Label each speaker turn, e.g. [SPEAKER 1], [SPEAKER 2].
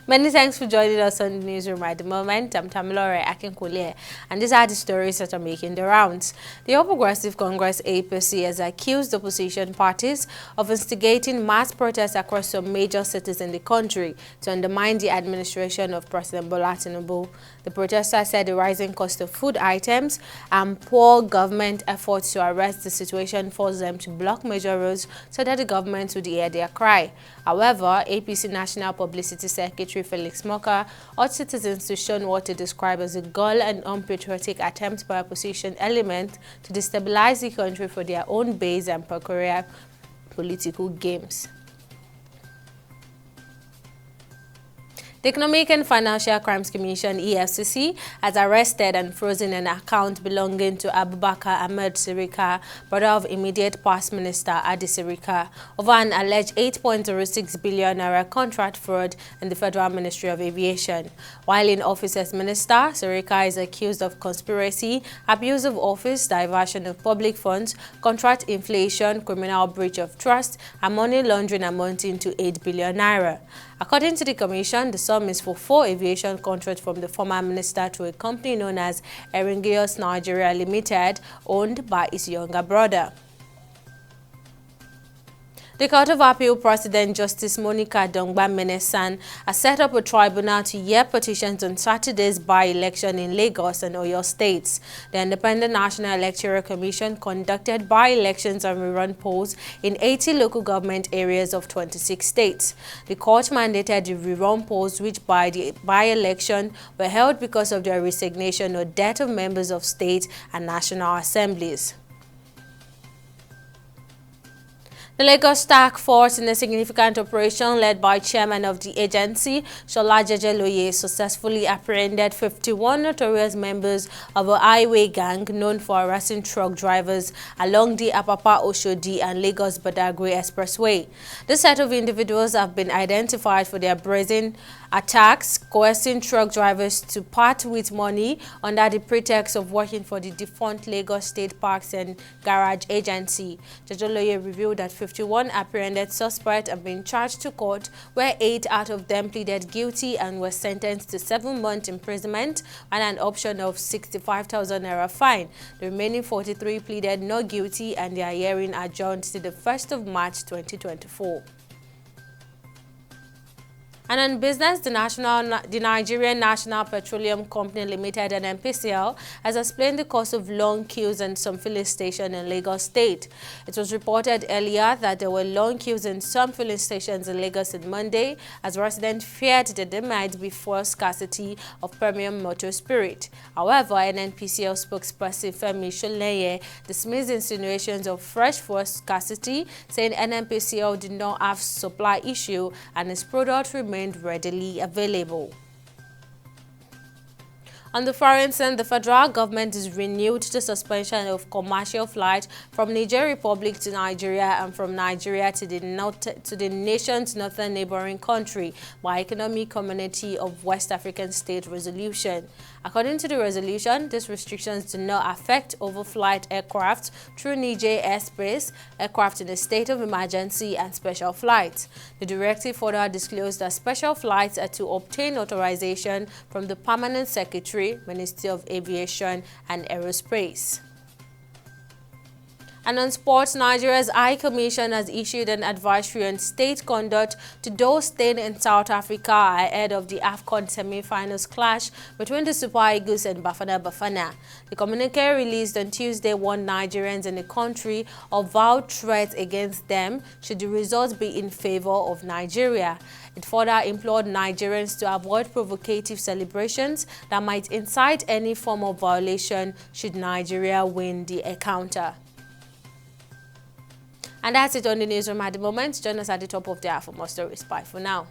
[SPEAKER 1] Many thanks for joining us on the newsroom at the moment. I'm Tamilore Akinkunle, and these are the stories that are making the rounds. The All Progressive Congress (APC) has accused opposition parties of instigating mass protests across some major cities in the country to undermine the administration of President Bola Tinubu. The protesters said the rising cost of food items and poor government efforts to arrest the situation forced them to block major roads so that the government would hear their cry. However, APC National Publicity Secretary Felix Moka urged citizens to shun what he described as a gall and unpatriotic attempt by opposition elements to destabilize the country for their own base and peculiar political games. The Economic and Financial Crimes Commission (EFCC) has arrested and frozen an account belonging to Abubakar Ahmed Sirika, brother of immediate past minister Adi Sirika, over an alleged 8.06 billion naira contract fraud in the Federal Ministry of Aviation. While in office as minister, Sirika is accused of conspiracy, abuse of office, diversion of public funds, contract inflation, criminal breach of trust, and money laundering amounting to 8 billion naira. According to the commission, the sum is for 4 aviation contracts from the former minister to a company known as Erringeos Nigeria Limited, owned by his younger brother. The Court of Appeal President Justice Monica Dongba Menesan has set up a tribunal to hear petitions on Saturday's by-election in Lagos and Oyo states. The Independent National Electoral Commission conducted by-elections and rerun polls in 80 local government areas of 26 states. The court mandated the rerun polls, which by the by-election were held because of their resignation or death of members of state and national assemblies. The Lagos Task Force, in a significant operation led by chairman of the agency, Shola Jejeloye, successfully apprehended 51 notorious members of a highway gang known for harassing truck drivers along the Apapa-Oshodi and Lagos-Badagry Expressway. This set of individuals have been identified for their brazen attacks, coercing truck drivers to part with money under the pretext of working for the defunct Lagos State Parks and Garage Agency. Jejeloye revealed that 51 apprehended suspects have been charged to court, where 8 out of them pleaded guilty and were sentenced to 7 months imprisonment and an option of 65,000 naira fine. The remaining 43 pleaded not guilty, and their hearing adjourned to the 1st of March 2024. And on business, the Nigerian National Petroleum Company Limited (NNPCL) has explained the cause of long queues in some filling stations in Lagos State. It was reported earlier that there were long queues in some filling stations in Lagos on Monday, as residents feared that there might be fuel scarcity of premium motor spirit. However, NNPCL spokesperson Femi Sholeye dismissed insinuations of fresh fuel scarcity, saying NNPCL did not have supply issue and its product remained readily available. On the foreign scene, the federal government has renewed the suspension of commercial flights from Niger Republic to Nigeria and from Nigeria to the nation's northern neighboring country by Economic Community of West African States resolution. According to the resolution, these restrictions do not affect overflight aircraft through Niger airspace, aircraft in a state of emergency, and special flights. The directive further disclosed that special flights are to obtain authorization from the Permanent Secretary, Ministry of Aviation and Aerospace. And on sports, Nigeria's High Commission has issued an advisory on state conduct to those staying in South Africa ahead of the AFCON semi-finals clash between the Super Eagles and Bafana Bafana. The communique released on Tuesday warned Nigerians in the country of vowed threats against them should the results be in favor of Nigeria. It further implored Nigerians to avoid provocative celebrations that might incite any form of violation should Nigeria win the encounter. And that's it on the newsroom at the moment. Join us at the top of the hour for more stories. Bye for now.